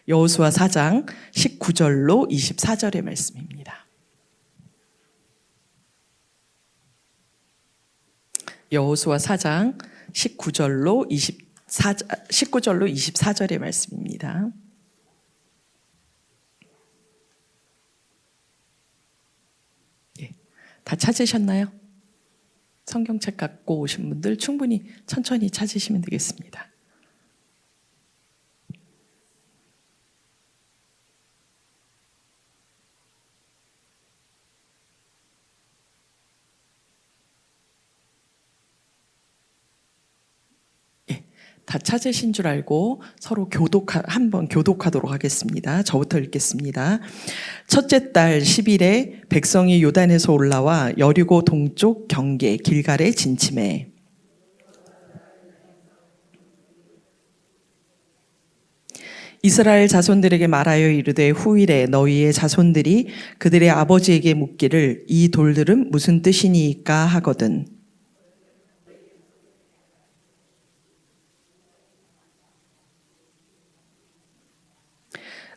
여호수아 4장 19절로 24절의 말씀입니다. 여호수아 4장 19절로 24절의 말씀입니다. 예, 다 찾으셨나요? 성경책 갖고 오신 분들 충분히 천천히 찾으시면 되겠습니다. 다 찾으신 줄 알고 서로 한번 교독하도록 하겠습니다. 저부터 읽겠습니다. 첫째 달 10일에 백성이 요단에서 올라와 여리고 동쪽 경계 길갈에 진침해 이스라엘 자손들에게 말하여 이르되 후일에 너희의 자손들이 그들의 아버지에게 묻기를 이 돌들은 무슨 뜻이니까 하거든.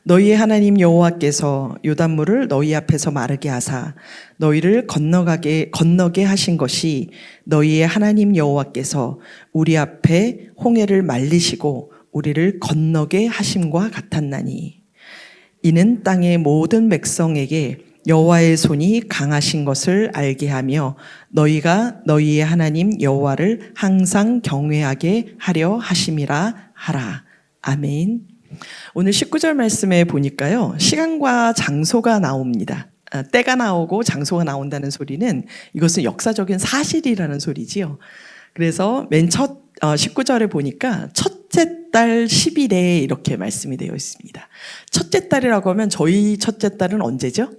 너희의 하나님 여호와께서 요단물을 너희 앞에서 마르게 하사 너희를 건너게 하신 것이 너희의 하나님 여호와께서 우리 앞에 홍해를 말리시고 우리를 건너게 하심과 같았나니 이는 땅의 모든 백성에게 여호와의 손이 강하신 것을 알게 하며 너희가 너희의 하나님 여호와를 항상 경외하게 하려 하심이라 하라. 아멘. 오늘 19절 말씀에 보니까요, 시간과 장소가 나옵니다. 때가 나오고 장소가 나온다는 소리는 이것은 역사적인 사실이라는 소리지요. 그래서 맨 첫 19절에 보니까 첫째 달 10일에 이렇게 말씀이 되어 있습니다. 첫째 달이라고 하면 저희 첫째 달은 언제죠?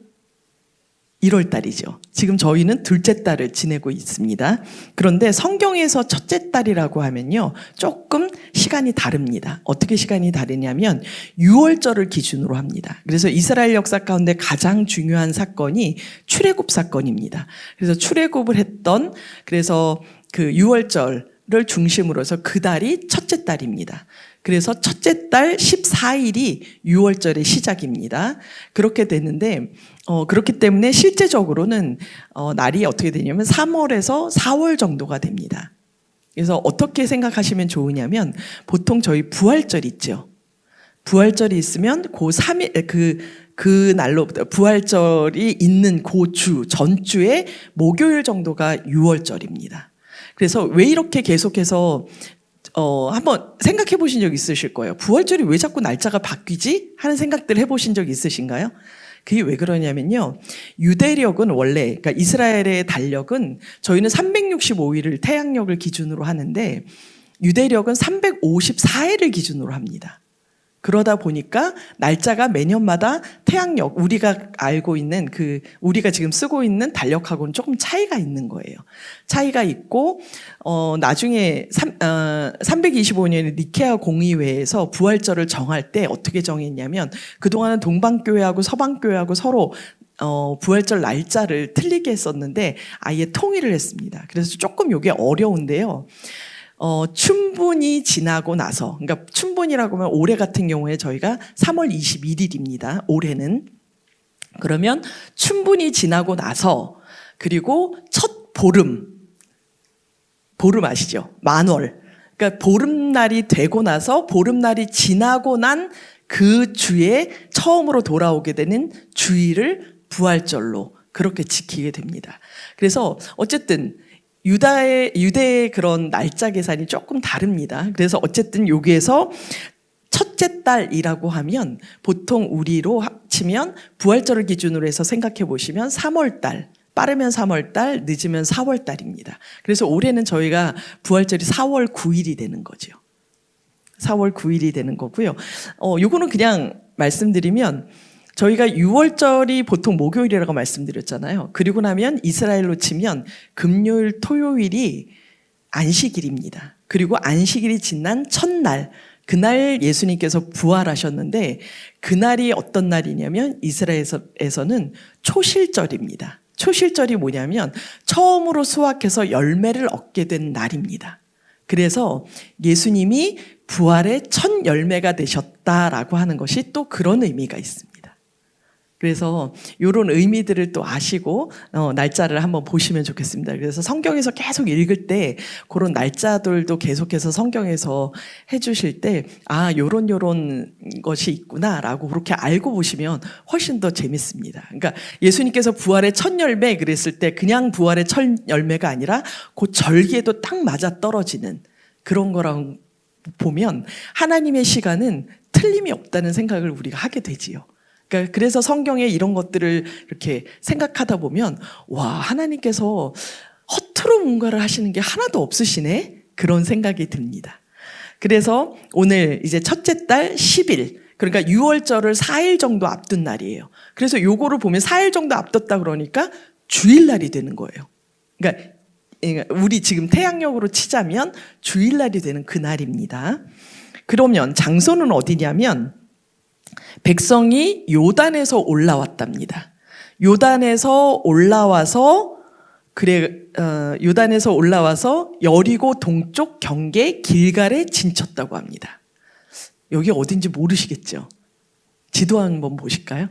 1월 달이죠. 지금 저희는 둘째 달을 지내고 있습니다. 그런데 성경에서 첫째 달이라고 하면요, 조금 시간이 다릅니다. 어떻게 시간이 다르냐면 6월절을 기준으로 합니다. 그래서 이스라엘 역사 가운데 가장 중요한 사건이 출애굽 사건입니다. 그래서 출애굽을 했던, 그래서 그 6월절을 중심으로 해서 그 달이 첫째 달입니다. 그래서 첫째 달 14일이 6월절의 시작입니다. 그렇게 되는데 그렇기 때문에 실제적으로는 날이 어떻게 되냐면 3월에서 4월 정도가 됩니다. 그래서 어떻게 생각하시면 좋으냐면 보통 저희 부활절 있죠. 부활절이 있으면 그 날로부터 부활절이 있는 그 전주에 목요일 정도가 6월절입니다. 그래서 왜 이렇게 계속해서 한번 생각해 보신 적 있으실 거예요. 부활절이 왜 자꾸 날짜가 바뀌지? 하는 생각들 해보신 적 있으신가요? 그게 왜 그러냐면요, 유대력은 원래, 그러니까 이스라엘의 달력은 저희는 365일을 태양력을 기준으로 하는데 유대력은 354일을 기준으로 합니다. 그러다 보니까 날짜가 매년마다 태양력, 우리가 알고 있는 우리가 지금 쓰고 있는 달력하고는 조금 차이가 있는 거예요. 차이가 있고, 나중에 325년에 니케아 공의회에서 부활절을 정할 때 어떻게 정했냐면, 그동안은 동방교회하고 서방교회하고 서로 부활절 날짜를 틀리게 했었는데 아예 통일을 했습니다. 그래서 조금 이게 어려운데요. 춘분이 지나고 나서, 그러니까 춘분이라고 하면 올해 같은 경우에 저희가 3월 21일입니다. 올해는. 그러면 춘분이 지나고 나서, 그리고 첫 보름 아시죠? 만월. 그러니까 보름날이 되고 나서 보름날이 지나고 난 그 주에 처음으로 돌아오게 되는 주일을 부활절로 그렇게 지키게 됩니다. 그래서 어쨌든 유대의 그런 날짜 계산이 조금 다릅니다. 그래서 어쨌든 여기에서 첫째 달이라고 하면 보통 우리로 치면 부활절을 기준으로 해서 생각해 보시면 3월 달, 빠르면 3월 달, 늦으면 4월 달입니다. 그래서 올해는 저희가 부활절이 4월 9일이 되는 거죠. 4월 9일이 되는 거고요. 요거는 그냥 말씀드리면 저희가 6월절이 보통 목요일이라고 말씀드렸잖아요. 그리고 나면 이스라엘로 치면 금요일, 토요일이 안식일입니다. 그리고 안식일이 지난 첫날, 그날 예수님께서 부활하셨는데 그날이 어떤 날이냐면 이스라엘에서는 초실절입니다. 초실절이 뭐냐면 처음으로 수확해서 열매를 얻게 된 날입니다. 그래서 예수님이 부활의 첫 열매가 되셨다라고 하는 것이 또 그런 의미가 있습니다. 그래서 이런 의미들을 또 아시고 날짜를 한번 보시면 좋겠습니다. 그래서 성경에서 계속 읽을 때 그런 날짜들도 계속해서 성경에서 해주실 때 요런 것이 있구나라고 그렇게 알고 보시면 훨씬 더 재밌습니다. 그러니까 예수님께서 부활의 첫 열매 그랬을 때 그냥 부활의 첫 열매가 아니라 그 절기에도 딱 맞아 떨어지는 그런 거라고 보면 하나님의 시간은 틀림이 없다는 생각을 우리가 하게 되지요. 그러니까 그래서 성경에 이런 것들을 이렇게 생각하다 보면 하나님께서 허투루 뭔가를 하시는 게 하나도 없으시네? 그런 생각이 듭니다. 그래서 오늘 이제 첫째 달 10일, 그러니까 6월절을 4일 정도 앞둔 날이에요. 그래서 요거를 보면 4일 정도 앞뒀다 그러니까 주일날이 되는 거예요. 그러니까 우리 지금 태양력으로 치자면 주일날이 되는 그날입니다. 그러면 장소는 어디냐면 백성이 요단에서 올라왔답니다. 요단에서 올라와서 여리고 동쪽 경계 길갈에 진쳤다고 합니다. 여기 어딘지 모르시겠죠? 지도 한번 보실까요?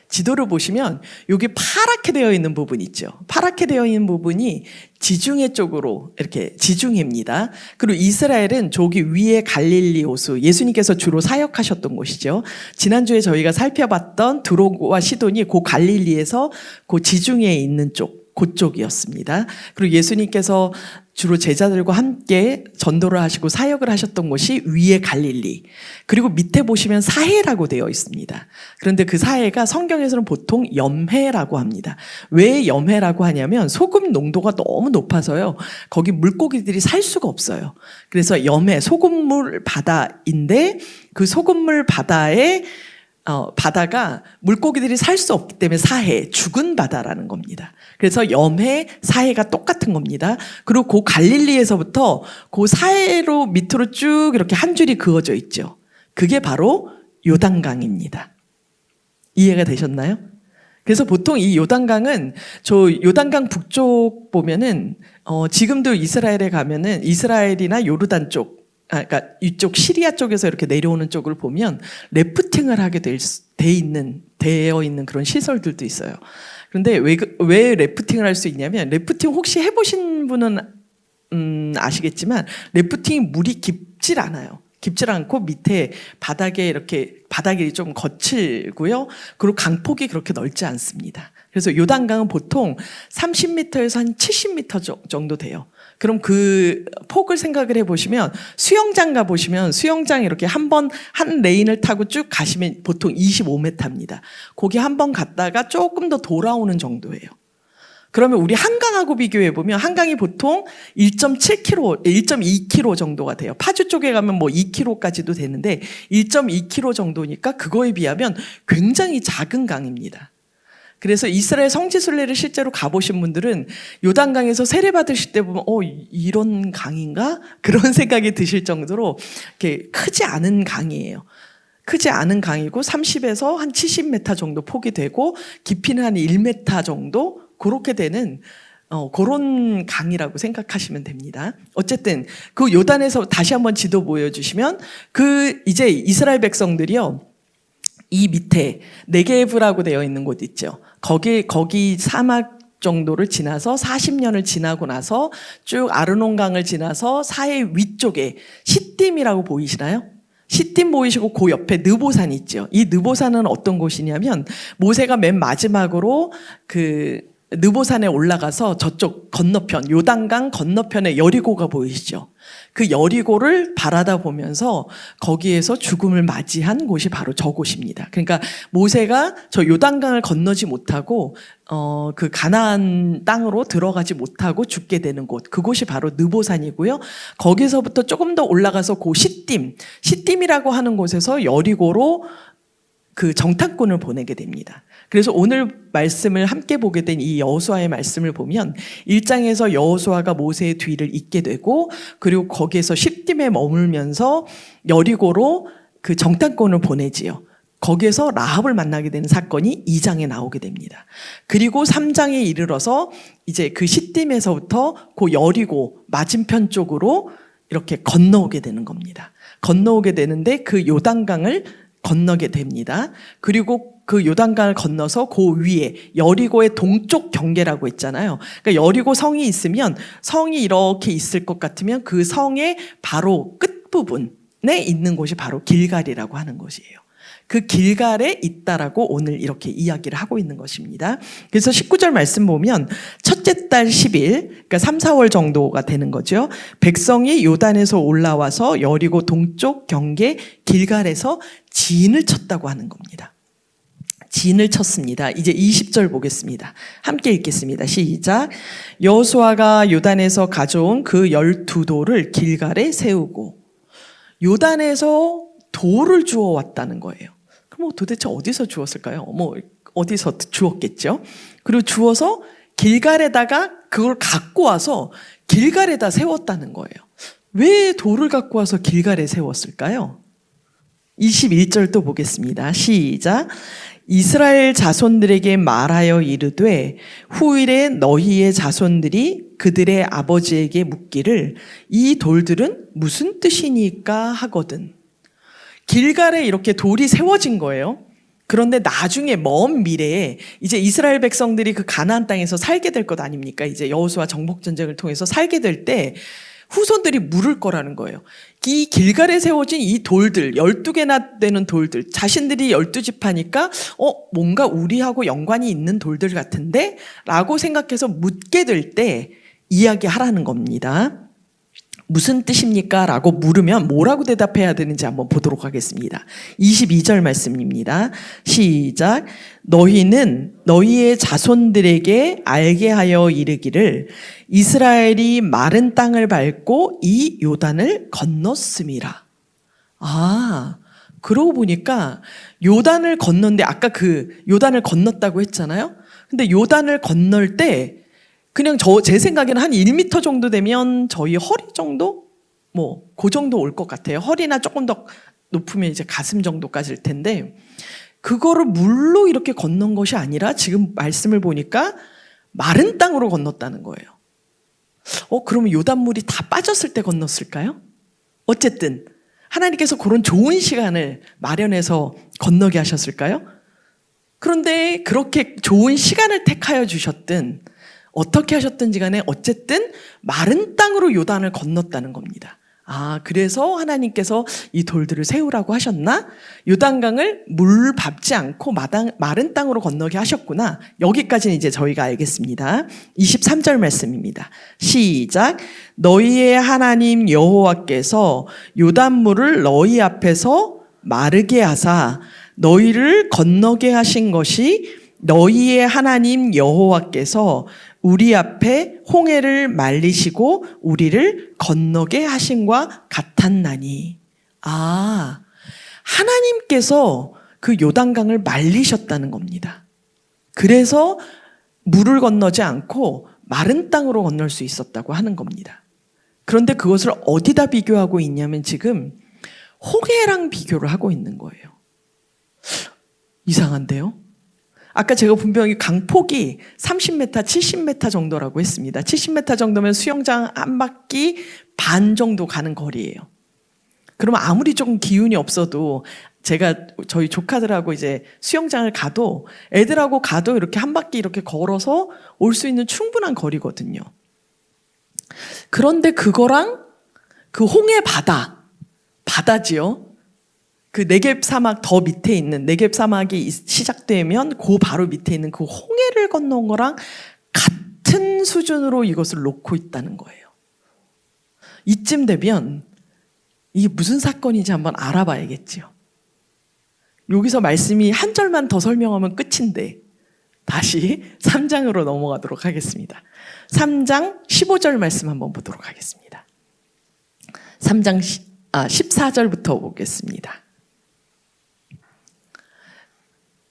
지도를 보시면 여기 파랗게 되어 있는 부분 있죠. 파랗게 되어 있는 부분이 지중해 쪽으로 이렇게 지중해입니다. 그리고 이스라엘은 저기 위에 갈릴리 호수, 예수님께서 주로 사역하셨던 곳이죠. 지난주에 저희가 살펴봤던 두로와 시돈이 그 갈릴리에서 그 지중해에 있는 쪽, 그쪽이었습니다. 그리고 예수님께서 주로 제자들과 함께 전도를 하시고 사역을 하셨던 곳이 위에 갈릴리, 그리고 밑에 보시면 사해라고 되어 있습니다. 그런데 그 사해가 성경에서는 보통 염해라고 합니다. 왜 염해라고 하냐면 소금 농도가 너무 높아서요, 거기 물고기들이 살 수가 없어요. 그래서 염해, 소금물 바다인데 그 소금물 바다에 바다가 물고기들이 살 수 없기 때문에 사해, 죽은 바다라는 겁니다. 그래서 염해, 사해가 똑같은 겁니다. 그리고 그 갈릴리에서부터 그 사해로 밑으로 쭉 이렇게 한 줄이 그어져 있죠. 그게 바로 요단강입니다. 이해가 되셨나요? 그래서 보통 이 요단강은 저 요단강 북쪽 보면은 지금도 이스라엘에 가면은 이스라엘이나 요르단 쪽, 그러니까 이쪽 시리아 쪽에서 이렇게 내려오는 쪽을 보면 래프팅을 하게 되어 있는 그런 시설들도 있어요. 그런데 왜 래프팅을 할 수 있냐면, 래프팅 혹시 해보신 분은 아시겠지만 래프팅이 물이 깊질 않아요. 깊질 않고 밑에 바닥이 좀 거칠고요. 그리고 강폭이 그렇게 넓지 않습니다. 그래서 요단강은 보통 30m에서 한 70m 정도 돼요. 그럼 그 폭을 생각을 해보시면 수영장 가보시면 수영장 이렇게 한 레인을 타고 쭉 가시면 보통 25m입니다. 거기 한 번 갔다가 조금 더 돌아오는 정도예요. 그러면 우리 한강하고 비교해보면 한강이 보통 1.7km, 1.2km 정도가 돼요. 파주 쪽에 가면 뭐 2km까지도 되는데 1.2km 정도니까 그거에 비하면 굉장히 작은 강입니다. 그래서 이스라엘 성지순례를 실제로 가보신 분들은 요단강에서 세례 받으실 때 보면 이런 강인가? 그런 생각이 드실 정도로 이렇게 크지 않은 강이에요. 크지 않은 강이고 30에서 한 70m 정도 폭이 되고 깊이는 한 1m 정도 그렇게 되는 그런 강이라고 생각하시면 됩니다. 어쨌든 그 요단에서 다시 한번 지도 보여주시면 이제 이스라엘 백성들이요, 이 밑에 네게브라고 되어 있는 곳 있죠. 거기 사막 정도를 지나서 40년을 지나고 나서 쭉 아르논강을 지나서 사해 위쪽에 시딤이라고 보이시나요? 시딤 보이시고 그 옆에 느보산 있죠. 이 느보산은 어떤 곳이냐면 모세가 맨 마지막으로 느보산에 올라가서 저쪽 건너편, 요단강 건너편에 여리고가 보이시죠? 그 여리고를 바라다 보면서 거기에서 죽음을 맞이한 곳이 바로 저곳입니다. 그러니까 모세가 저 요단강을 건너지 못하고 그 가나안 땅으로 들어가지 못하고 죽게 되는 곳, 그곳이 바로 느보산이고요. 거기서부터 조금 더 올라가서 그 시딤이라고 하는 곳에서 여리고로 그 정탐꾼을 보내게 됩니다. 그래서 오늘 말씀을 함께 보게 된 이 여호수아의 말씀을 보면 1장에서 여호수아가 모세의 뒤를 잇게 되고, 그리고 거기에서 시딤에 머물면서 여리고로 그 정탐꾼을 보내지요. 거기에서 라합을 만나게 되는 사건이 2장에 나오게 됩니다. 그리고 3장에 이르러서 이제 그 시딤에서부터 그 여리고 맞은편 쪽으로 이렇게 건너오게 되는 겁니다. 건너오게 되는데 그 요단강을 건너게 됩니다. 그리고 그 요단강을 건너서 그 위에 여리고의 동쪽 경계라고 했잖아요. 그러니까 여리고 성이 있으면 성이 이렇게 있을 것 같으면 그 성의 바로 끝부분에 있는 곳이 바로 길갈이라고 하는 곳이에요. 그 길갈에 있다라고 오늘 이렇게 이야기를 하고 있는 것입니다. 그래서 19절 말씀 보면 첫째 달 10일, 그러니까 3, 4월 정도가 되는 거죠. 백성이 요단에서 올라와서 여리고 동쪽 경계 길갈에서 진을 쳤다고 하는 겁니다. 진을 쳤습니다. 이제 20절 보겠습니다. 함께 읽겠습니다. 시작. 여호수아가 요단에서 가져온 그 12돌을 길갈에 세우고, 요단에서 돌을 주워 왔다는 거예요. 그럼 도대체 어디서 주웠을까요? 어디서 주웠겠죠? 그리고 주워서 길갈에다가 그걸 갖고 와서 길갈에다 세웠다는 거예요. 왜 돌을 갖고 와서 길갈에 세웠을까요? 21절 또 보겠습니다. 시작. 이스라엘 자손들에게 말하여 이르되 후일에 너희의 자손들이 그들의 아버지에게 묻기를 이 돌들은 무슨 뜻이니까 하거든. 길갈에 이렇게 돌이 세워진 거예요. 그런데 나중에 먼 미래에 이제 이스라엘 백성들이 그 가나안 땅에서 살게 될 것 아닙니까? 이제 여호수아 정복 전쟁을 통해서 살게 될 때 후손들이 물을 거라는 거예요. 이 길갈에 세워진 이 돌들, 12개나 되는 돌들, 자신들이 12지파니까 뭔가 우리하고 연관이 있는 돌들 같은데? 라고 생각해서 묻게 될 때 이야기하라는 겁니다. 무슨 뜻입니까? 라고 물으면 뭐라고 대답해야 되는지 한번 보도록 하겠습니다. 22절 말씀입니다. 시작. 너희는 너희의 자손들에게 알게 하여 이르기를 이스라엘이 마른 땅을 밟고 이 요단을 건넜음이라. 그러고 보니까 요단을 건넜는데 아까 그 요단을 건넜다고 했잖아요. 근데 요단을 건널 때 그냥 제 생각에는 한 1m 정도 되면 저희 허리 정도? 그 정도 올 것 같아요. 허리나 조금 더 높으면 이제 가슴 정도까지일 텐데, 그거를 물로 이렇게 건넌 것이 아니라 지금 말씀을 보니까 마른 땅으로 건넜다는 거예요. 그러면 요단물이 다 빠졌을 때 건넜을까요? 어쨌든, 하나님께서 그런 좋은 시간을 마련해서 건너게 하셨을까요? 그런데 그렇게 좋은 시간을 택하여 주셨든, 어떻게 하셨든지 간에 어쨌든 마른 땅으로 요단을 건넜다는 겁니다. 그래서 하나님께서 이 돌들을 세우라고 하셨나? 요단강을 물 밟지 않고 마른 땅으로 건너게 하셨구나. 여기까지는 이제 저희가 알겠습니다. 23절 말씀입니다. 시작. 너희의 하나님 여호와께서 요단물을 너희 앞에서 마르게 하사 너희를 건너게 하신 것이 너희의 하나님 여호와께서 우리 앞에 홍해를 말리시고 우리를 건너게 하신과 같았나니. 하나님께서 그 요단강을 말리셨다는 겁니다. 그래서 물을 건너지 않고 마른 땅으로 건널 수 있었다고 하는 겁니다. 그런데 그것을 어디다 비교하고 있냐면 지금 홍해랑 비교를 하고 있는 거예요. 이상한데요? 아까 제가 분명히 강폭이 30m, 70m 정도라고 했습니다. 70m 정도면 수영장 한 바퀴 반 정도 가는 거리예요. 그러면 아무리 조금 기운이 없어도 저희 조카들하고 이제 수영장을 가도 애들하고 가도 이렇게 한 바퀴 이렇게 걸어서 올 수 있는 충분한 거리거든요. 그런데 그거랑 그 홍해 바다지요. 그 네겝 사막 더 밑에 있는 네겝 사막이 시작되면 그 바로 밑에 있는 그 홍해를 건너온 거랑 같은 수준으로 이것을 놓고 있다는 거예요. 이쯤 되면 이게 무슨 사건인지 한번 알아봐야겠지요. 여기서 말씀이 한 절만 더 설명하면 끝인데 다시 3장으로 넘어가도록 하겠습니다. 3장 15절 말씀 한번 보도록 하겠습니다. 3장 14절부터 보겠습니다.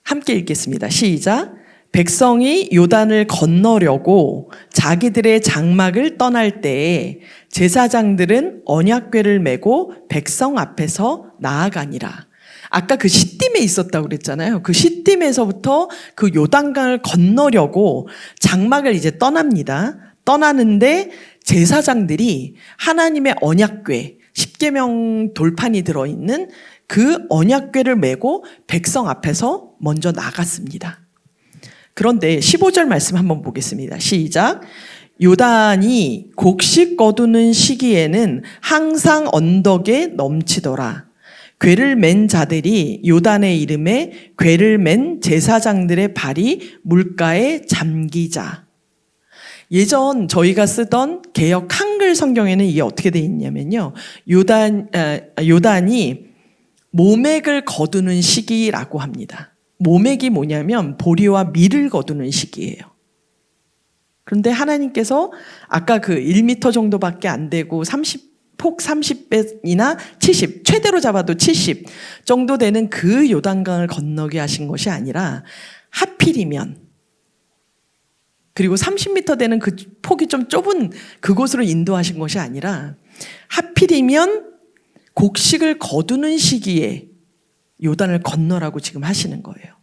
함께 읽겠습니다. 시작. 백성이 요단을 건너려고 자기들의 장막을 떠날 때에 제사장들은 언약궤를 메고 백성 앞에서 나아가니라. 아까 그 시딤에 있었다고 그랬잖아요. 그 시딤에서부터 그 요단강을 건너려고 장막을 이제 떠납니다. 떠나는데 제사장들이 하나님의 언약궤, 십계명 돌판이 들어있는 그 언약궤를 메고 백성 앞에서 먼저 나갔습니다. 그런데 15절 말씀 한번 보겠습니다. 시작. 요단이 곡식 거두는 시기에는 항상 언덕에 넘치더라. 궤를 맨 자들이 요단의 이름에 궤를 맨 제사장들의 발이 물가에 잠기자. 예전 저희가 쓰던 개역 한글 성경에는 이게 어떻게 되어 있냐면요. 요단이 모맥을 거두는 시기라고 합니다. 모맥이 뭐냐면 보리와 밀을 거두는 시기예요. 그런데 하나님께서 아까 그 1m 정도밖에 안 되고 폭 30배이나 70, 최대로 잡아도 70 정도 되는 그 요단강을 건너게 하신 것이 아니라 하필이면, 그리고 30m 되는 그 폭이 좀 좁은 그곳으로 인도하신 것이 아니라 하필이면 곡식을 거두는 시기에 요단을 건너라고 지금 하시는 거예요.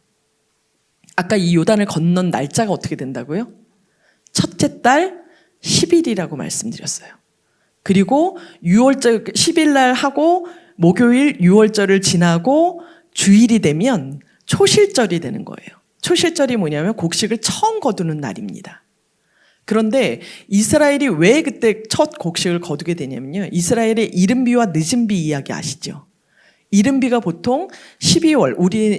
아까 이 요단을 건넌 날짜가 어떻게 된다고요? 첫째 달 10일이라고 말씀드렸어요. 그리고 6월절 10일 날 하고 목요일 6월절을 지나고 주일이 되면 초실절이 되는 거예요. 초실절이 뭐냐면 곡식을 처음 거두는 날입니다. 그런데 이스라엘이 왜 그때 첫 곡식을 거두게 되냐면요. 이스라엘의 이른비와 늦은비 이야기 아시죠? 이른비가 보통 12월,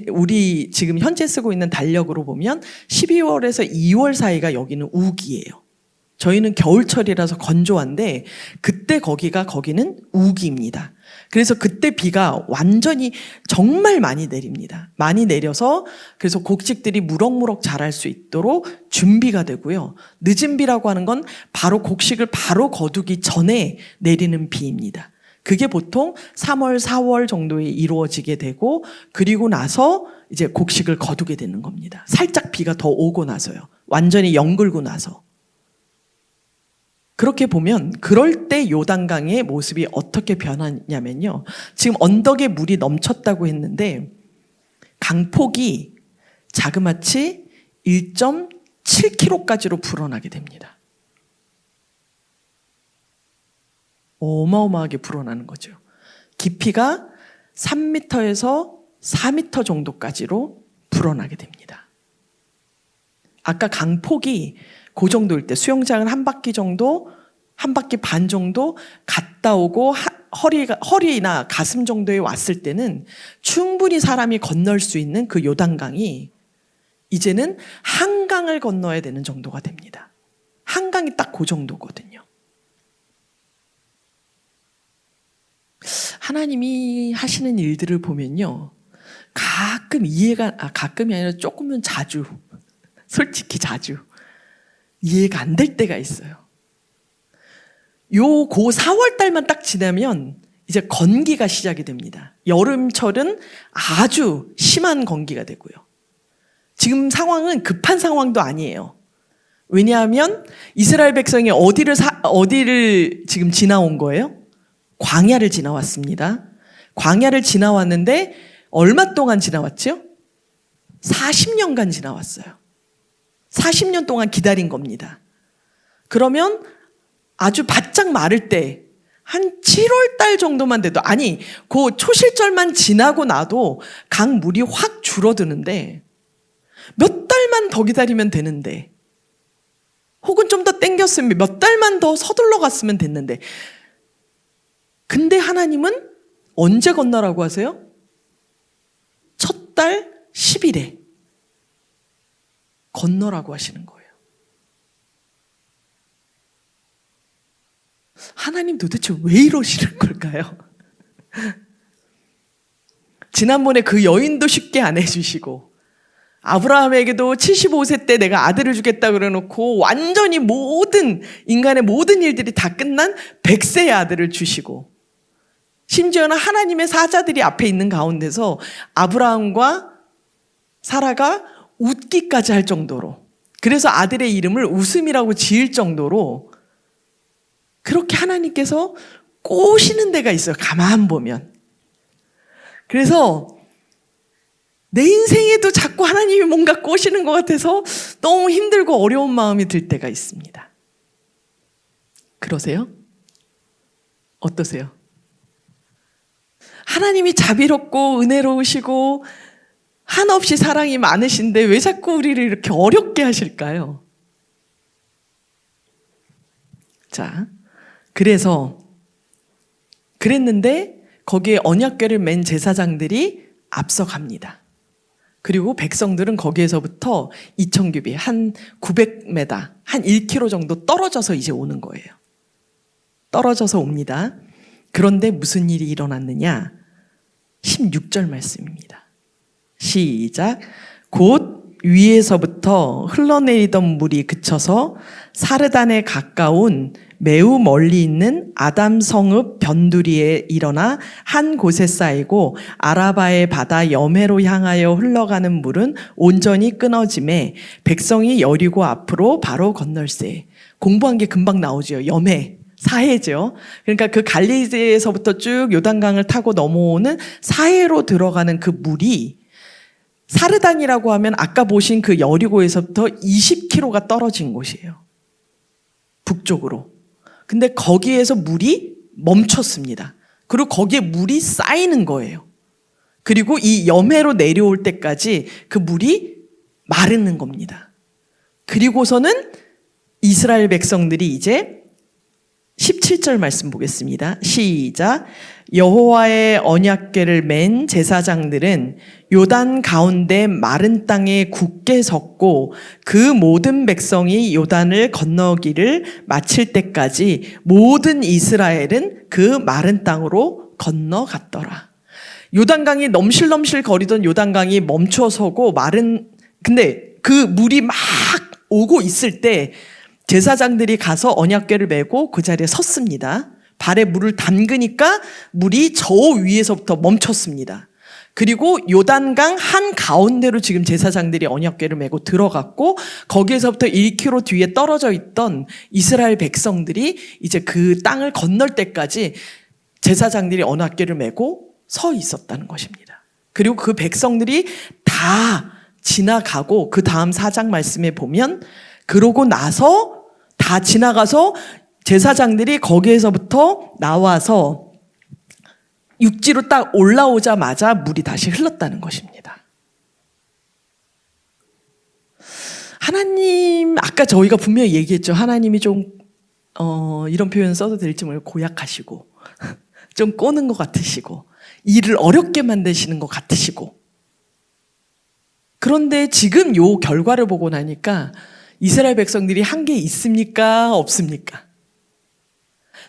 우리 지금 현재 쓰고 있는 달력으로 보면 12월에서 2월 사이가 여기는 우기예요. 저희는 겨울철이라서 건조한데 그때 거기는 우기입니다. 그래서 그때 비가 완전히 정말 많이 내립니다. 많이 내려서 그래서 곡식들이 무럭무럭 자랄 수 있도록 준비가 되고요. 늦은 비라고 하는 건 바로 곡식을 바로 거두기 전에 내리는 비입니다. 그게 보통 3월, 4월 정도에 이루어지게 되고 그리고 나서 이제 곡식을 거두게 되는 겁니다. 살짝 비가 더 오고 나서요. 완전히 영글고 나서. 그렇게 보면 그럴 때 요단강의 모습이 어떻게 변하냐면요. 지금 언덕에 물이 넘쳤다고 했는데 강폭이 자그마치 1.7km까지로 불어나게 됩니다. 어마어마하게 불어나는 거죠. 깊이가 3m에서 4m 정도까지로 불어나게 됩니다. 아까 강폭이 그 정도일 때 수영장을 한 바퀴 반 정도 갔다 오고 허리나 가슴 정도에 왔을 때는 충분히 사람이 건널 수 있는 그 요단강이 이제는 한강을 건너야 되는 정도가 됩니다. 한강이 딱 그 정도거든요. 하나님이 하시는 일들을 보면요. 가끔이 아니라 조금은 자주, 솔직히 자주 이해가 안 될 때가 있어요. 고 4월 달만 딱 지나면 이제 건기가 시작이 됩니다. 여름철은 아주 심한 건기가 되고요. 지금 상황은 급한 상황도 아니에요. 왜냐하면 이스라엘 백성이 어디를 지금 지나온 거예요? 광야를 지나왔습니다. 광야를 지나왔는데 얼마 동안 지나왔죠? 40년간 지나왔어요. 40년 동안 기다린 겁니다. 그러면 아주 바짝 마를 때 한 7월 달 정도만 돼도, 아니 그 초실절만 지나고 나도 강물이 확 줄어드는데 몇 달만 더 기다리면 되는데, 혹은 좀 더 땡겼으면 몇 달만 더 서둘러 갔으면 됐는데, 근데 하나님은 언제 건너라고 하세요? 첫 달 10일에 건너라고 하시는 거예요. 하나님 도대체 왜 이러시는 걸까요? 지난번에 그 여인도 쉽게 안 해주시고, 아브라함에게도 75세 때 내가 아들을 주겠다 그래놓고 완전히 인간의 모든 일들이 다 끝난 100세의 아들을 주시고, 심지어는 하나님의 사자들이 앞에 있는 가운데서 아브라함과 사라가 웃기까지 할 정도로, 그래서 아들의 이름을 웃음이라고 지을 정도로 그렇게 하나님께서 꼬시는 데가 있어요. 가만 보면. 그래서 내 인생에도 자꾸 하나님이 뭔가 꼬시는 것 같아서 너무 힘들고 어려운 마음이 들 때가 있습니다. 그러세요? 어떠세요? 하나님이 자비롭고 은혜로우시고 한없이 사랑이 많으신데 왜 자꾸 우리를 이렇게 어렵게 하실까요? 자, 그랬는데 거기에 언약궤를 맨 제사장들이 앞서갑니다. 그리고 백성들은 거기에서부터 2,000규빗, 한 900m, 한 1km 정도 떨어져서 이제 오는 거예요. 떨어져서 옵니다. 그런데 무슨 일이 일어났느냐? 16절 말씀입니다. 시작. 곧 위에서부터 흘러내리던 물이 그쳐서 사르단에 가까운 매우 멀리 있는 아담 성읍 변두리에 일어나 한 곳에 쌓이고 아라바의 바다 여매로 향하여 흘러가는 물은 온전히 끊어짐에 백성이 여리고 앞으로 바로 건널세. 공부한 게 금방 나오죠. 여매. 사해죠. 그러니까 그 갈릴리에서부터 쭉 요단강을 타고 넘어오는 사해로 들어가는 그 물이 사르단이라고 하면 아까 보신 그 여리고에서부터 20km가 떨어진 곳이에요. 북쪽으로. 근데 거기에서 물이 멈췄습니다. 그리고 거기에 물이 쌓이는 거예요. 그리고 이 여매로 내려올 때까지 그 물이 마르는 겁니다. 그리고서는 이스라엘 백성들이 이제 17절 말씀 보겠습니다. 시작. 여호와의 언약궤를 맨 제사장들은 요단 가운데 마른 땅에 굳게 섰고 그 모든 백성이 요단을 건너기를 마칠 때까지 모든 이스라엘은 그 마른 땅으로 건너갔더라. 요단강이 넘실넘실 거리던 요단강이 멈춰서고 근데 그 물이 막 오고 있을 때 제사장들이 가서 언약궤를 메고 그 자리에 섰습니다. 발에 물을 담그니까 물이 저 위에서부터 멈췄습니다. 그리고 요단강 한 가운데로 지금 제사장들이 언약궤를 메고 들어갔고 거기에서부터 1km 뒤에 떨어져 있던 이스라엘 백성들이 이제 그 땅을 건널 때까지 제사장들이 언약궤를 메고 서 있었다는 것입니다. 그리고 그 백성들이 다 지나가고 그 다음 4장 말씀에 보면 그러고 나서 다 지나가서 제사장들이 거기에서부터 나와서 육지로 딱 올라오자마자 물이 다시 흘렀다는 것입니다. 하나님, 아까 저희가 분명히 얘기했죠. 하나님이 좀 이런 표현 써도 될지 모르겠고 고약하시고 좀 꼬는 것 같으시고 일을 어렵게 만드시는 것 같으시고 그런데 지금 요 결과를 보고 나니까 이스라엘 백성들이 한 게 있습니까? 없습니까?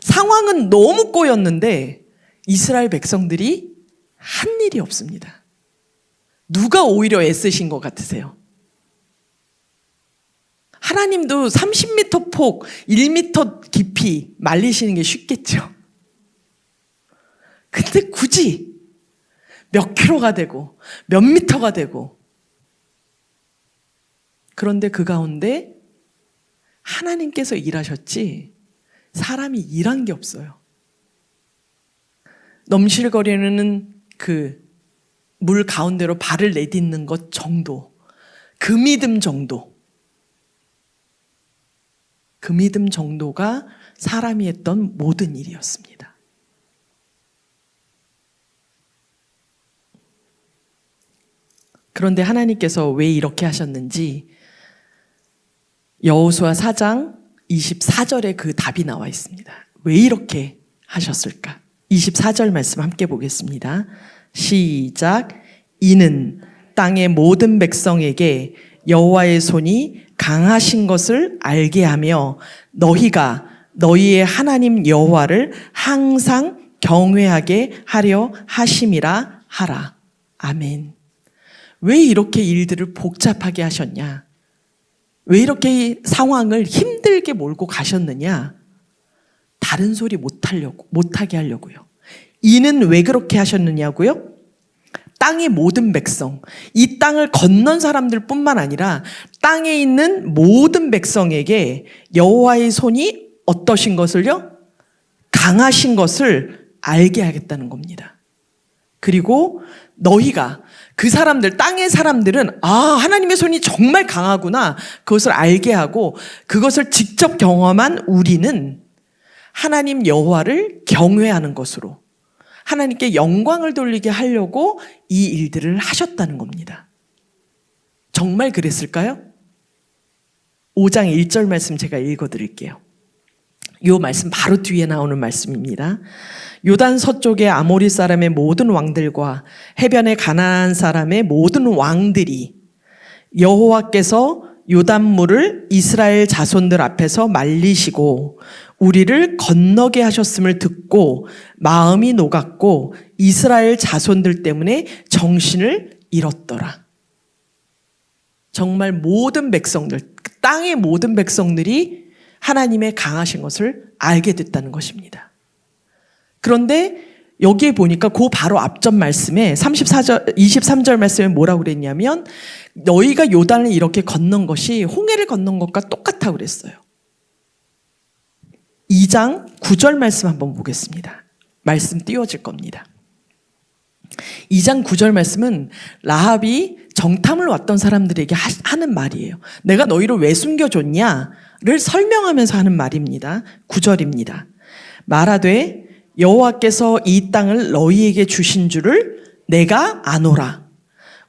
상황은 너무 꼬였는데 이스라엘 백성들이 한 일이 없습니다. 누가 오히려 애쓰신 것 같으세요? 하나님도 30m 폭, 1m 깊이 말리시는 게 쉽겠죠. 근데 굳이 몇 킬로가 되고 몇 미터가 되고 그런데 그 가운데 하나님께서 일하셨지 사람이 일한 게 없어요. 넘실거리는 그 물 가운데로 발을 내딛는 것 정도, 그 믿음 정도, 그 믿음 정도가 사람이 했던 모든 일이었습니다. 그런데 하나님께서 왜 이렇게 하셨는지 여호수아 4장 24절에 그 답이 나와 있습니다. 왜 이렇게 하셨을까? 24절 말씀 함께 보겠습니다. 시작. 이는 땅의 모든 백성에게 여호와의 손이 강하신 것을 알게 하며 너희가 너희의 하나님 여호와를 항상 경외하게 하려 하심이라 하라. 아멘. 왜 이렇게 일들을 복잡하게 하셨냐? 왜 이렇게 상황을 힘들게 몰고 가셨느냐? 다른 소리 못하게 하려고요. 이는 왜 그렇게 하셨느냐고요? 땅의 모든 백성, 이 땅을 건넌 사람들 뿐만 아니라 땅에 있는 모든 백성에게 여호와의 손이 어떠신 것을요? 강하신 것을 알게 하겠다는 겁니다. 그리고 너희가 그 사람들, 땅의 사람들은 하나님의 손이 정말 강하구나 그것을 알게 하고 그것을 직접 경험한 우리는 하나님 여호와를 경외하는 것으로 하나님께 영광을 돌리게 하려고 이 일들을 하셨다는 겁니다. 정말 그랬을까요? 5장 1절 말씀 제가 읽어드릴게요. 이 말씀 바로 뒤에 나오는 말씀입니다. 요단 서쪽의 아모리 사람의 모든 왕들과 해변의 가나안 사람의 모든 왕들이 여호와께서 요단물을 이스라엘 자손들 앞에서 말리시고 우리를 건너게 하셨음을 듣고 마음이 녹았고 이스라엘 자손들 때문에 정신을 잃었더라. 정말 모든 백성들, 땅의 모든 백성들이 하나님의 강하신 것을 알게 됐다는 것입니다. 그런데 여기에 보니까 그 바로 앞전 말씀에 23절 말씀에 뭐라고 그랬냐면 너희가 요단을 이렇게 건넌 것이 홍해를 건넌 것과 똑같다고 그랬어요. 2장 9절 말씀 한번 보겠습니다. 말씀 띄워질 겁니다. 2장 9절 말씀은 라합이 정탐을 왔던 사람들에게 하는 말이에요. 내가 너희를 왜 숨겨줬냐를 설명하면서 하는 말입니다. 9절입니다. 말하되 여호와께서 이 땅을 너희에게 주신 줄을 내가 아노라.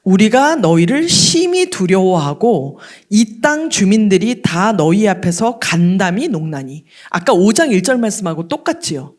우리가 너희를 심히 두려워하고 이 땅 주민들이 다 너희 앞에서 간담이 녹나니. 아까 5장 1절 말씀하고 똑같지요.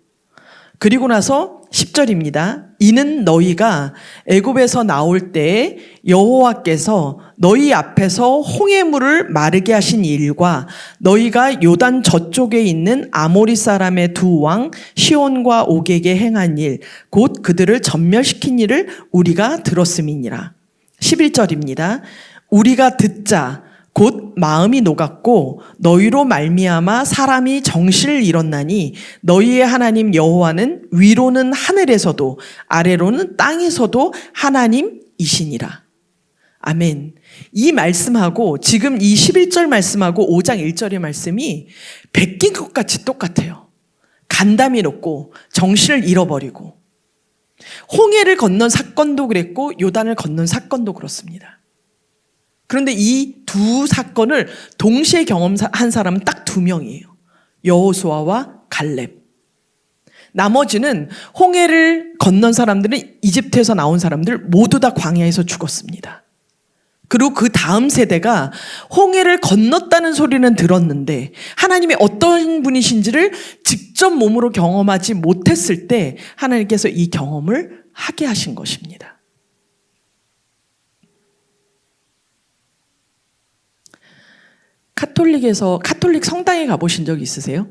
그리고 나서 10절입니다. 이는 너희가 애굽에서 나올 때에 여호와께서 너희 앞에서 홍해물을 마르게 하신 일과 너희가 요단 저쪽에 있는 아모리 사람의 두 왕 시온과 옥에게 행한 일, 곧 그들을 전멸시킨 일을 우리가 들었음이니라. 11절입니다. 우리가 듣자 곧 마음이 녹았고 너희로 말미암아 사람이 정신을 잃었나니 너희의 하나님 여호와는 위로는 하늘에서도 아래로는 땅에서도 하나님이시니라. 아멘. 이 말씀하고 지금 이 11절 말씀하고 5장 1절의 말씀이 베낀 것 같이 똑같아요. 간담이 높고 정신을 잃어버리고 홍해를 건넌 사건도 그랬고 요단을 건넌 사건도 그렇습니다. 그런데 이 두 사건을 동시에 경험한 사람은 딱 2명이에요. 여호수아와 갈렙. 나머지는 홍해를 건넌 사람들은 이집트에서 나온 사람들 모두 다 광야에서 죽었습니다. 그리고 그 다음 세대가 홍해를 건넜다는 소리는 들었는데 하나님이 어떤 분이신지를 직접 몸으로 경험하지 못했을 때 하나님께서 이 경험을 하게 하신 것입니다. 카톨릭 성당에 가보신 적 있으세요?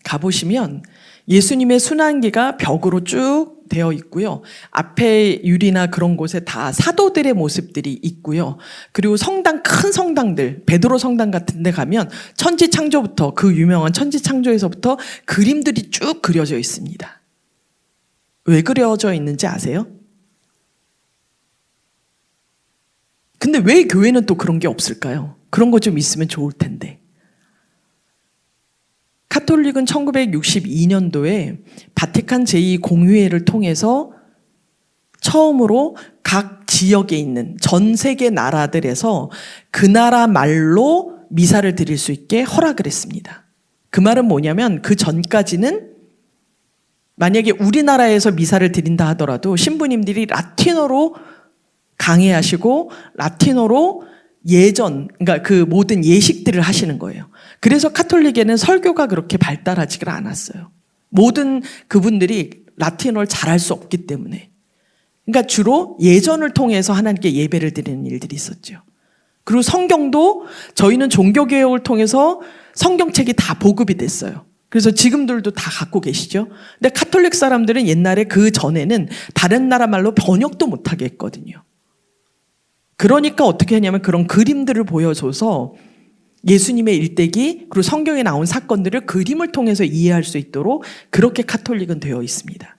가보시면 예수님의 순환기가 벽으로 쭉 되어 있고요. 앞에 유리나 그런 곳에 다 사도들의 모습들이 있고요. 그리고 큰 성당들, 베드로 성당 같은 데 가면 천지창조부터 그 유명한 천지창조에서부터 그림들이 쭉 그려져 있습니다. 왜 그려져 있는지 아세요? 근데 왜 교회는 또 그런 게 없을까요? 그런 거 좀 있으면 좋을 텐데. 카톨릭은 1962년도에 바티칸 제2공의회를 통해서 처음으로 각 지역에 있는 전 세계 나라들에서 그 나라 말로 미사를 드릴 수 있게 허락을 했습니다. 그 말은 뭐냐면 그 전까지는 만약에 우리나라에서 미사를 드린다 하더라도 신부님들이 라틴어로 강해하시고 라틴어로 그러니까 그 모든 예식들을 하시는 거예요. 그래서 카톨릭에는 설교가 그렇게 발달하지가 않았어요. 모든 그분들이 라틴어를 잘할 수 없기 때문에. 그러니까 주로 예전을 통해서 하나님께 예배를 드리는 일들이 있었죠. 그리고 성경도 저희는 종교개혁을 통해서 성경책이 다 보급이 됐어요. 그래서 지금들도 다 갖고 계시죠. 근데 카톨릭 사람들은 옛날에 그 전에는 다른 나라 말로 번역도 못하게 했거든요. 그러니까 어떻게 했냐면 그런 그림들을 보여줘서 예수님의 일대기 그리고 성경에 나온 사건들을 그림을 통해서 이해할 수 있도록 그렇게 카톨릭은 되어 있습니다.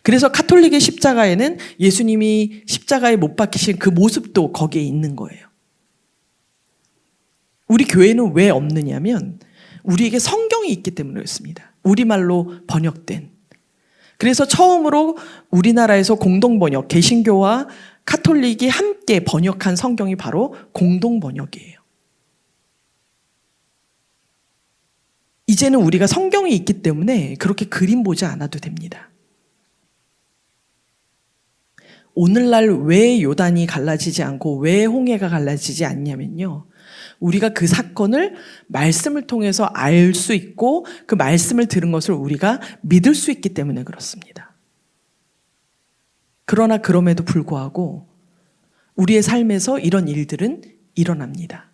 그래서 카톨릭의 십자가에는 예수님이 십자가에 못 박히신 그 모습도 거기에 있는 거예요. 우리 교회는 왜 없느냐면 우리에게 성경이 있기 때문에 그렇습니다. 우리말로 번역된. 그래서 처음으로 우리나라에서 공동번역, 개신교와 카톨릭이 함께 번역한 성경이 바로 공동 번역이에요. 이제는 우리가 성경이 있기 때문에 그렇게 그림 보지 않아도 됩니다. 오늘날 왜 요단이 갈라지지 않고 왜 홍해가 갈라지지 않냐면요. 우리가 그 사건을 말씀을 통해서 알 수 있고 그 말씀을 들은 것을 우리가 믿을 수 있기 때문에 그렇습니다. 그러나 그럼에도 불구하고 우리의 삶에서 이런 일들은 일어납니다.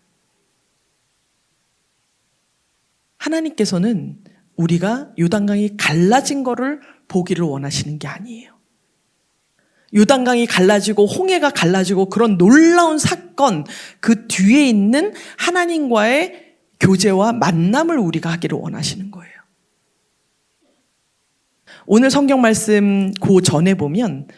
하나님께서는 우리가 요단강이 갈라진 거를 보기를 원하시는 게 아니에요. 요단강이 갈라지고 홍해가 갈라지고 그런 놀라운 사건 그 뒤에 있는 하나님과의 교제와 만남을 우리가 하기를 원하시는 거예요. 오늘 성경 말씀 그 전에 보면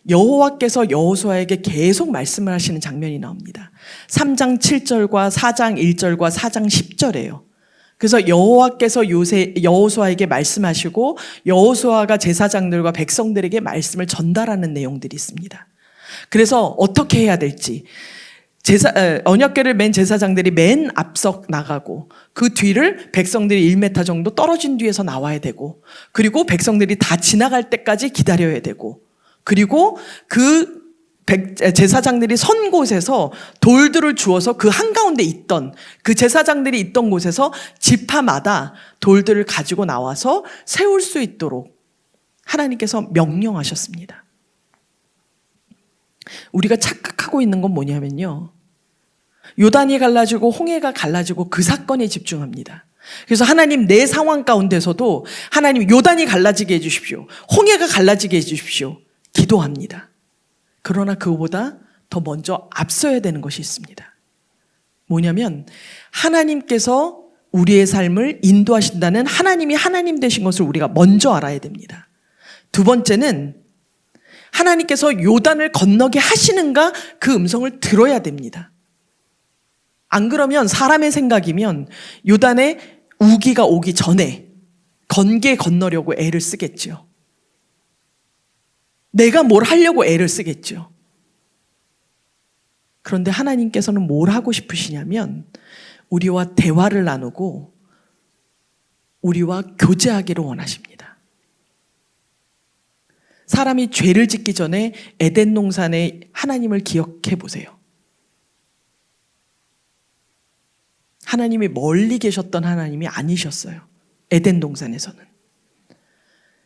여호와께서 여호수아에게 계속 말씀을 하시는 장면이 나옵니다. 3장 7절과 4장 1절과 4장 10절이에요. 그래서 여호와께서 여호수아에게 말씀하시고 여호수아가 제사장들과 백성들에게 말씀을 전달하는 내용들이 있습니다. 그래서 어떻게 해야 될지 언약궤를 맨 제사장들이 맨 앞서 나가고 그 뒤를 백성들이 1m 정도 떨어진 뒤에서 나와야 되고 그리고 백성들이 다 지나갈 때까지 기다려야 되고 그리고 그 제사장들이 선 곳에서 돌들을 주어서 그 한가운데 있던 그 제사장들이 있던 곳에서 지파마다 돌들을 가지고 나와서 세울 수 있도록 하나님께서 명령하셨습니다. 우리가 착각하고 있는 건 뭐냐면요. 요단이 갈라지고 홍해가 갈라지고 그 사건에 집중합니다. 그래서 하나님 내 상황 가운데서도 하나님 요단이 갈라지게 해주십시오. 홍해가 갈라지게 해주십시오. 기도합니다. 그러나 그거보다 더 먼저 앞서야 되는 것이 있습니다. 뭐냐면 하나님께서 우리의 삶을 인도하신다는 하나님이 하나님 되신 것을 우리가 먼저 알아야 됩니다. 두 번째는 하나님께서 요단을 건너게 하시는가 그 음성을 들어야 됩니다. 안 그러면 사람의 생각이면 요단에 우기가 오기 전에 건개 건너려고 애를 쓰겠죠. 내가 뭘 하려고 애를 쓰겠죠. 그런데 하나님께서는 뭘 하고 싶으시냐면 우리와 대화를 나누고 우리와 교제하기를 원하십니다. 사람이 죄를 짓기 전에 에덴 동산에 하나님을 기억해 보세요. 하나님이 멀리 계셨던 하나님이 아니셨어요. 에덴 동산에서는.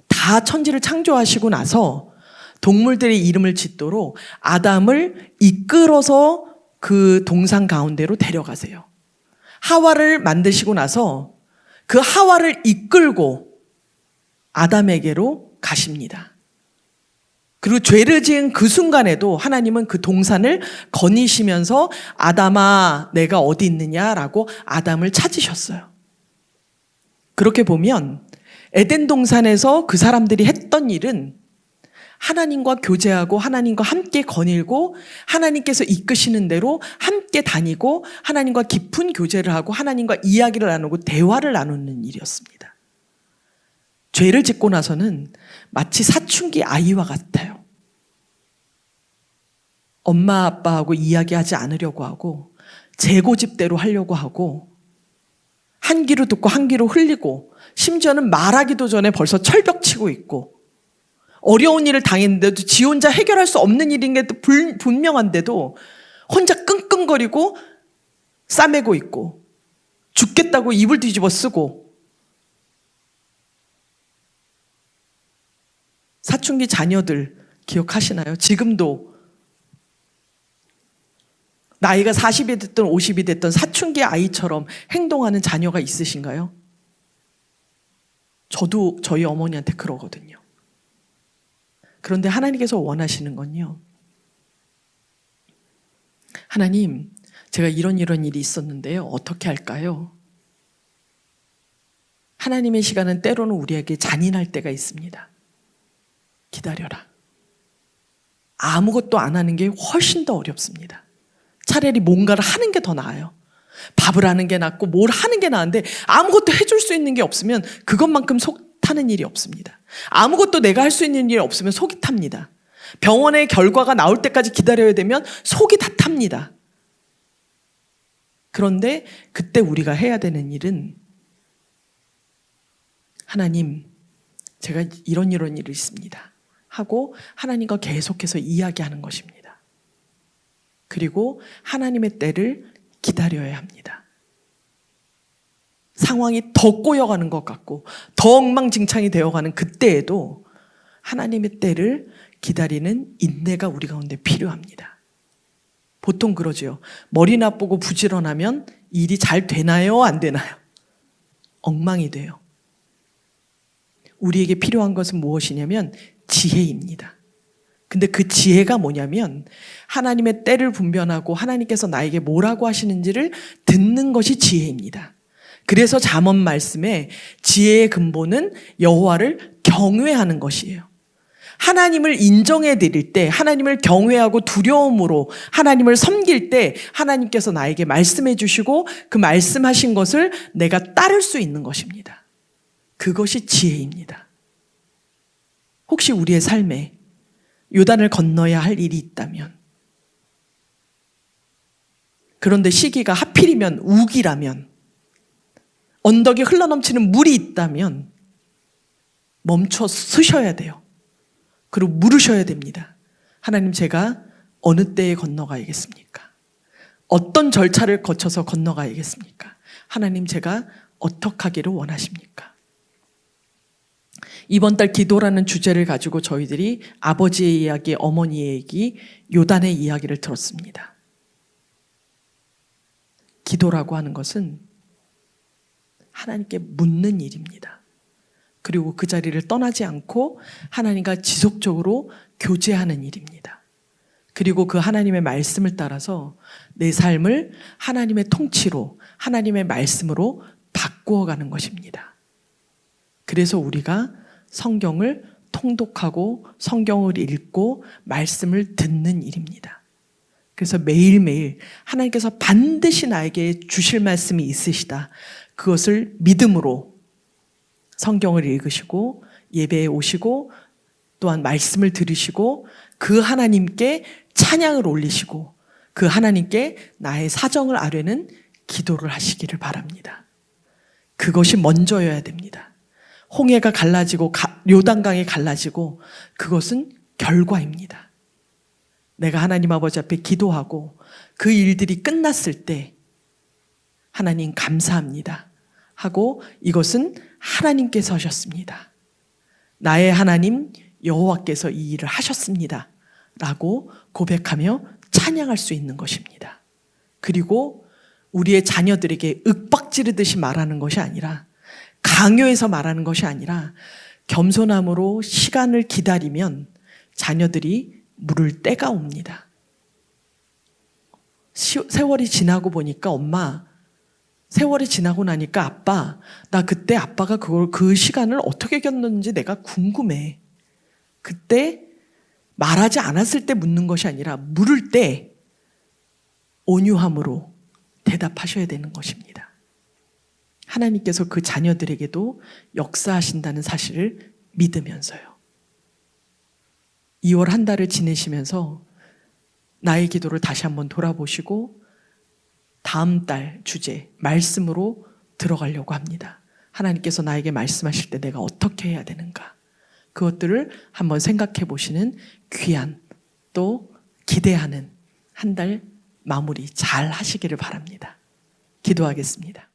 다 천지를 창조하시고 나서 동물들의 이름을 짓도록 아담을 이끌어서 그 동산 가운데로 데려가세요. 하와를 만드시고 나서 그 하와를 이끌고 아담에게로 가십니다. 그리고 죄를 지은 그 순간에도 하나님은 그 동산을 거니시면서 아담아 내가 어디 있느냐라고 아담을 찾으셨어요. 그렇게 보면 에덴 동산에서 그 사람들이 했던 일은 하나님과 교제하고 하나님과 함께 거닐고 하나님께서 이끄시는 대로 함께 다니고 하나님과 깊은 교제를 하고 하나님과 이야기를 나누고 대화를 나누는 일이었습니다. 죄를 짓고 나서는 마치 사춘기 아이와 같아요. 엄마 아빠하고 이야기하지 않으려고 하고 제 고집대로 하려고 하고 한 귀로 듣고 한 귀로 흘리고 심지어는 말하기도 전에 벌써 철벽 치고 있고 어려운 일을 당했는데도 지 혼자 해결할 수 없는 일인 게 분명한데도 혼자 끙끙거리고 싸매고 있고 죽겠다고 입을 뒤집어 쓰고 사춘기 자녀들 기억하시나요? 지금도 나이가 40이 됐든 50이 됐든 사춘기 아이처럼 행동하는 자녀가 있으신가요? 저도 저희 어머니한테 그러거든요. 그런데 하나님께서 원하시는 건요. 하나님, 제가 이런 일이 있었는데요. 어떻게 할까요? 하나님의 시간은 때로는 우리에게 잔인할 때가 있습니다. 기다려라. 아무것도 안 하는 게 훨씬 더 어렵습니다. 차라리 뭔가를 하는 게 더 나아요. 밥을 하는 게 낫고 뭘 하는 게 나은데 아무것도 해줄 수 있는 게 없으면 그것만큼 속 타는 일이 없습니다. 아무것도 내가 할 수 있는 일이 없으면 속이 탑니다. 병원의 결과가 나올 때까지 기다려야 되면 속이 다 탑니다. 그런데 그때 우리가 해야 되는 일은 하나님, 제가 이런 일이 있습니다 하고 하나님과 계속해서 이야기하는 것입니다. 그리고 하나님의 때를 기다려야 합니다. 상황이 더 꼬여가는 것 같고 더 엉망진창이 되어가는 그때에도 하나님의 때를 기다리는 인내가 우리 가운데 필요합니다. 보통 그러죠. 머리 나쁘고 부지런하면 일이 잘 되나요? 안 되나요? 엉망이 돼요. 우리에게 필요한 것은 무엇이냐면 지혜입니다. 근데 그 지혜가 뭐냐면 하나님의 때를 분별하고 하나님께서 나에게 뭐라고 하시는지를 듣는 것이 지혜입니다. 그래서 잠언 말씀에 지혜의 근본은 여호와를 경외하는 것이에요. 하나님을 인정해 드릴 때, 하나님을 경외하고 두려움으로 하나님을 섬길 때 하나님께서 나에게 말씀해 주시고 그 말씀하신 것을 내가 따를 수 있는 것입니다. 그것이 지혜입니다. 혹시 우리의 삶에 요단을 건너야 할 일이 있다면, 그런데 시기가 하필이면 우기라면, 언덕이 흘러넘치는 물이 있다면 멈춰 서셔야 돼요. 그리고 물으셔야 됩니다. 하나님, 제가 어느 때에 건너가야겠습니까? 어떤 절차를 거쳐서 건너가야겠습니까? 하나님, 제가 어떻게 하기를 원하십니까? 이번 달 기도라는 주제를 가지고 저희들이 아버지의 이야기, 어머니의 얘기, 요단의 이야기를 들었습니다. 기도라고 하는 것은 하나님께 묻는 일입니다. 그리고 그 자리를 떠나지 않고 하나님과 지속적으로 교제하는 일입니다. 그리고 그 하나님의 말씀을 따라서 내 삶을 하나님의 통치로, 하나님의 말씀으로 바꾸어가는 것입니다. 그래서 우리가 성경을 통독하고 성경을 읽고 말씀을 듣는 일입니다. 그래서 매일매일 하나님께서 반드시 나에게 주실 말씀이 있으시다. 그것을 믿음으로 성경을 읽으시고 예배에 오시고 또한 말씀을 들으시고 그 하나님께 찬양을 올리시고 그 하나님께 나의 사정을 아뢰는 기도를 하시기를 바랍니다. 그것이 먼저여야 됩니다. 홍해가 갈라지고 요단강이 갈라지고 그것은 결과입니다. 내가 하나님 아버지 앞에 기도하고 그 일들이 끝났을 때 하나님 감사합니다 하고 이것은 하나님께서 하셨습니다. 나의 하나님 여호와께서 이 일을 하셨습니다 라고 고백하며 찬양할 수 있는 것입니다. 그리고 우리의 자녀들에게 윽박지르듯이 말하는 것이 아니라, 강요해서 말하는 것이 아니라 겸손함으로 시간을 기다리면 자녀들이 물을 때가 옵니다. 세월이 지나고 보니까 엄마, 세월이 지나고 나니까 아빠, 나 그때 아빠가 그 시간을 어떻게 겪는지 내가 궁금해. 그때 말하지 않았을 때 묻는 것이 아니라 물을 때 온유함으로 대답하셔야 되는 것입니다. 하나님께서 그 자녀들에게도 역사하신다는 사실을 믿으면서요. 2월 한 달을 지내시면서 나의 기도를 다시 한번 돌아보시고 다음 달 주제, 말씀으로 들어가려고 합니다. 하나님께서 나에게 말씀하실 때 내가 어떻게 해야 되는가? 그것들을 한번 생각해 보시는 귀한 또 기대하는 한 달 마무리 잘 하시기를 바랍니다. 기도하겠습니다.